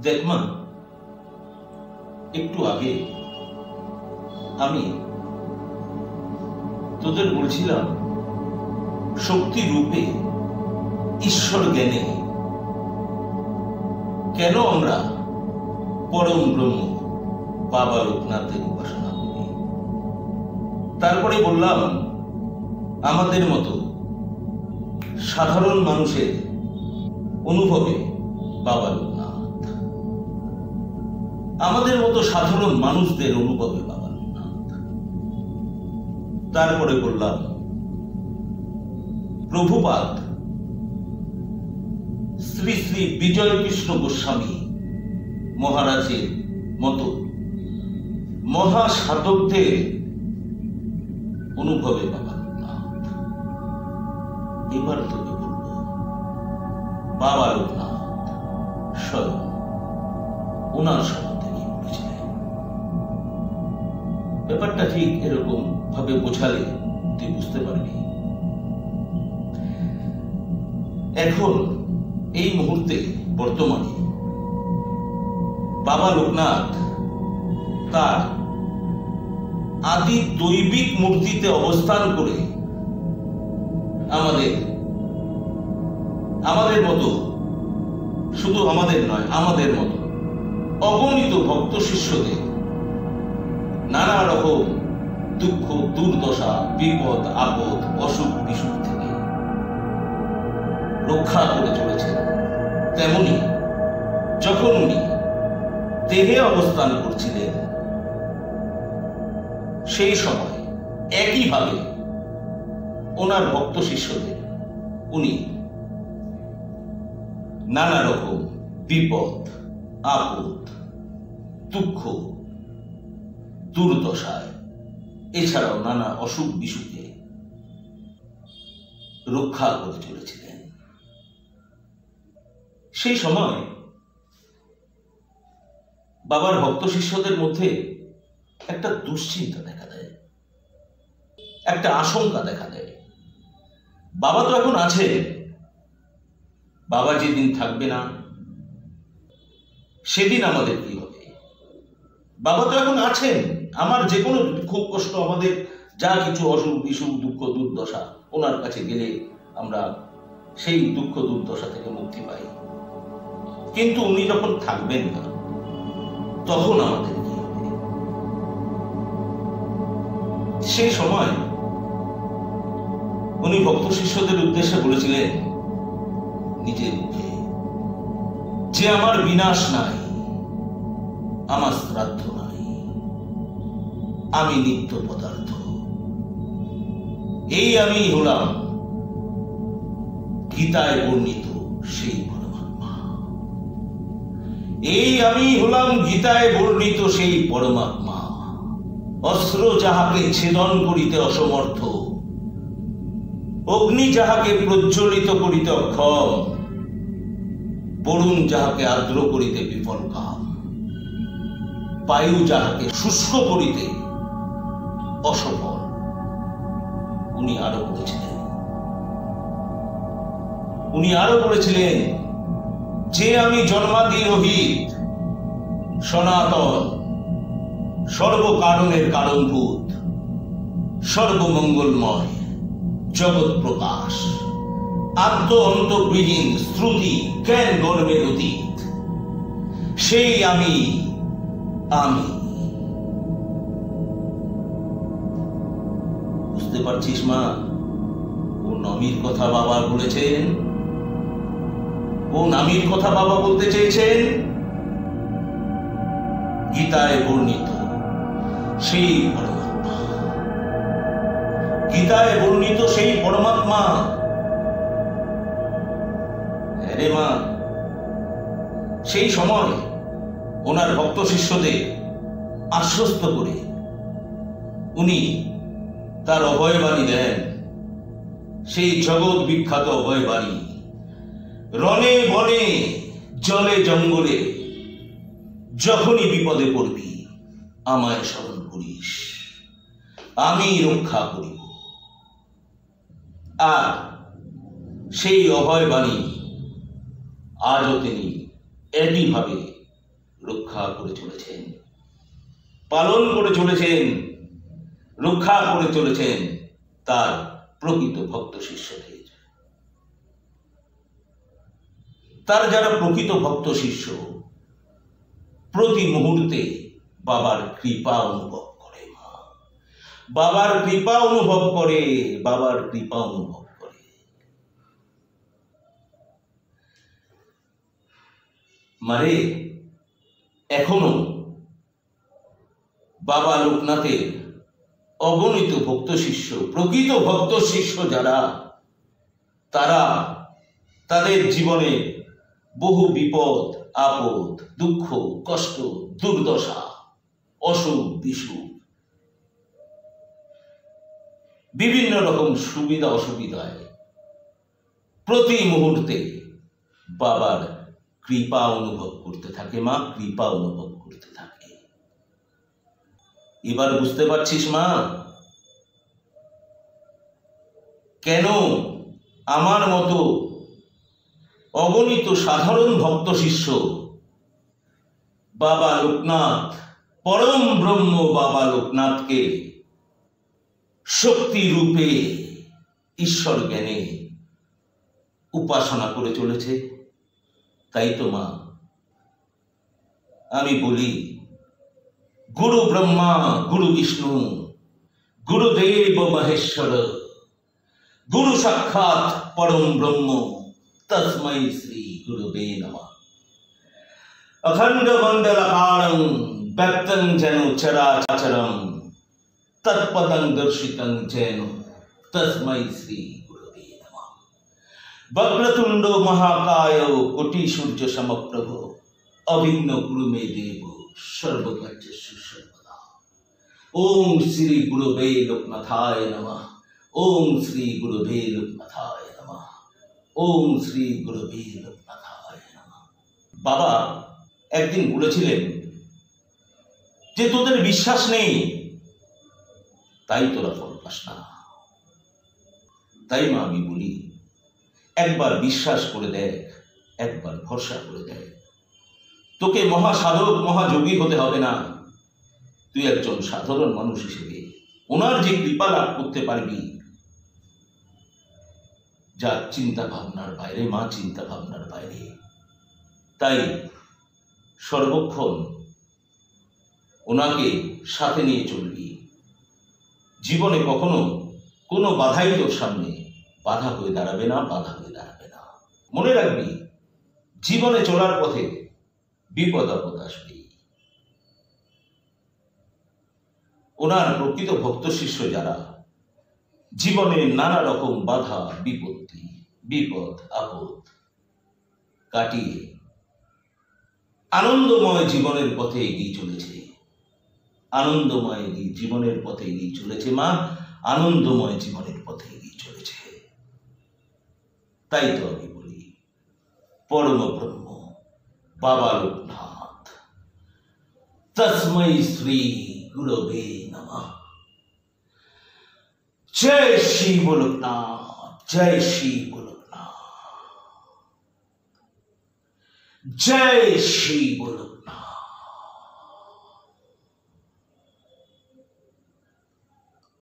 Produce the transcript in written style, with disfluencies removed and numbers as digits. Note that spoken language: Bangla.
দেখ মা, একটু আগে আমি তোদের বলছিলাম শক্তি রূপে ঈশ্বর জ্ঞানে কেন আমরা পরম ব্রহ্ম বাবা লোকনাথের উপাসনা করি। তারপরে বললাম আমাদের মতো সাধারণ মানুষের অনুভবে বাবা লোকনাথ, আমাদের মতো সাধারণ মানুষদের অনুভবে বাবা লোকনাথ। তারপরে বললাম প্রভুপাদ শ্রী শ্রী বিজয় কৃষ্ণ গোস্বামী মহারাজের মতো মহা সাধকদের অনুভবে বাবা লোকনাথ। এবার তোকে বলব বাবা লোকনাথ স্বয়ং ওনার সম্বন্ধে কি বলেছিলেন। ব্যাপারটা ঠিক এরকম ভাবে বোঝালে তুই বুঝতে পারবি। এখন এই মুহূর্তে বর্তমানে বাবা লোকনাথ তার আদি দৈবিক মূর্তিতে অবস্থান করে আমাদের মতো, শুধু আমাদের নয়, আমাদের মতো অগণিত ভক্ত শিষ্যদের নানা রকম দুঃখ দুর্দশা বিপদ আপদ অসুখ বিসুখ থেকে রক্ষা করে চলেছেন। তেমনি যখন উনি দেহে অবস্থান করছিলেন সেই সময় একইভাবে ওনার ভক্ত শিষ্যদের উনি নানা রকম বিপদ আপদ দুঃখ দুর্দশায় এছাড়াও নানা অসুখ বিসুখে রক্ষা করে চলেছিলেন। সেই সময় বাবার ভক্ত শিষ্যদের মধ্যে একটা দুশ্চিন্তা দেখা দেয়, একটা আশঙ্কা দেখা দেয়। বাবা তো এখন আছে, বাবা যেদিন থাকবে না সেদিন আমাদের কি হবে? বাবা তো এখন আছেন, আমার যে কোনো দুঃখ কষ্ট, আমাদের যা কিছু অসুখ বিসুখ দুঃখ দুর্দশা, ওনার কাছে গেলে আমরা সেই দুঃখ দুর্দশা থেকে মুক্তি পাই। কিন্তু উনি যখন থাকবেন না তখন আমাদের কি হবে? সেই সময় উনি ভক্ত শিষ্যদের উদ্দেশ্যে বলেছিলেন নিজের মুখে যে আমার বিনাশ নাই, আমার শ্রাদ্ধ নাই, আমি নিত্য পদার্থ। এই আমি হলাম গীতায় বর্ণিত সেই পরমাত্মা। এই আমি হলাম গীতায় বর্ণিত সেই পরমাত্মা। অস্ত্র যাহাকে ছেদন করিতে অসমর্থ, অগ্নি যাহাকে প্রজ্বলিত করিতে অক্ষম, বরুণ যাহাকে আর্দ্র করিতে বিফল কাম, বায়ু যাহাকে শুষ্ক করিতে অসফল। উনি আরো বলেছিলেন যে আমি জন্মাদি রহিত সনাতন, সর্বকারণের কারণভূত, সর্বমঙ্গলময়, জগৎ প্রকাশ, আদ্য অন্তবিহীন, শ্রুতি জ্ঞান গর্বের অতীত, সেই আমি। বুঝতে পারছিস মা, কোন আমির কথা বাবা বলেছেন, কোন আমির কথা বাবা বলতে চেয়েছেন? গীতায় বর্ণিত সেই পরমাত্মা, গীতায় বর্ণিত সেই পরমাত্মা। আরে মা, সেই সময় ওনার ভক্ত শিষ্যদের আশ্বস্ত করে উনি তার অভয়বাণী দেন, সেই জগৎ বিখ্যাত অভয়বাণী, রণে বনে জলে জঙ্গলে যখনই বিপদে পড়বি আমায় স্মরণ করিস, আমি রক্ষা করিব। আর সেই অভয়বাণী আজও তিনি একইভাবে রক্ষা করে চলেছেন, পালন করে চলেছেন, রক্ষা করে চলেছেন তার প্রকৃত ভক্ত শিষ্যদের। তার যারা প্রকৃত ভক্ত শিষ্য প্রতি মুহূর্তে বাবার কৃপা অনুভব করে, বাবার কৃপা অনুভব করে, বাবার কৃপা অনুভব করে। মারে এখনো বাবা লোকনাথের অগণিত ভক্ত শিষ্য, প্রকৃত ভক্ত শিষ্য যারা, তারা তাদের জীবনে বহু বিপদ আপদ, দুঃখ কষ্ট, দুর্দশা, অসুখ বিসুখ, বিভিন্ন রকম সুবিধা অসুবিধায় প্রতি মুহূর্তে বাবার কৃপা অনুভব করতে থাকে, মা কৃপা অনুভব করতে থাকে। এবার বুঝতে পারছিস মা, কেন আমার মতো অগণিত সাধারণ ভক্ত শিষ্য বাবা লোকনাথ, পরম ব্রহ্ম বাবা লোকনাথকে শক্তি রূপে ঈশ্বর জ্ঞানে উপাসনা করে চলেছে। তাই তো মা আমি বলি, গুরু ব্রহ্মা গুরু বিষ্ণু গুরুদেব মহেশ্বর গুরু সাক্ষাৎ পরম ব্রহ্ম তস্मै শ্রী গুরুবে নমঃ। অখণ্ড মণ্ডলাকারং ব্যক্তং যেন চরাচরম তৎপদং দর্শিতং যেন তস্मै শ্রী গুরুবে নমঃ। বক্রতুণ্ড মহাকায় কোটি সূর্য সমপ্রভ অভিন্ন গুরু মে দেব সর্বকার্যেষু সর্বদা। ওম শ্রী গুরুবে লোকনাথায় নমঃ। ওম শ্রী গুরুবে লোকনাথায় নমঃ। ওম শ্রী গুরুবে লোকনাথায় নমঃ। বাবা একদিন বলেছিলেন যে তোদের বিশ্বাস নেই তাই তোরা ফল পাস না। তাই মা আমি বলি, একবার বিশ্বাস করে দেখ, একবার ভরসা করে দেখ। তোকে মহাসাধক মহাযোগী হতে হবে না, তুই একজন সাধারণ মানুষ হিসেবে ওনার যে কৃপা লাভ করতে পারবি, যা চিন্তা ভাবনার বাইরে, মা চিন্তা ভাবনার বাইরে। তাই সর্বক্ষণ ওনাকে সাথে নিয়ে চলবি। জীবনে কখনো কোনো বাধাই তোর সামনে বাধা হয়ে দাঁড়াবে না, বাধা হয়ে দাঁড়াবে না। মনে রাখবি, জীবনে চলার পথে বিপদ আপদ আসবে। ওনার প্রকৃত ভক্ত শিষ্য যারা জীবনে নানা রকম বাধা বিপত্তি, বিপদ আপদ কাটিয়ে আনন্দময় জীবনের পথে এগিয়ে চলেছে, আনন্দময় জীবনের পথে এগিয়ে চলেছে মা, আনন্দময় জীবনের পথে এগিয়ে চলেছে। তাই তো আমি বলি, পরম ব্রহ্ম বাবা লোকনাথ তস্मै শ্রী গুরবে নমঃ। জয় শিব লোকনাথ, জয় শিব লোকনাথ, জয় শিব লোকনাথ।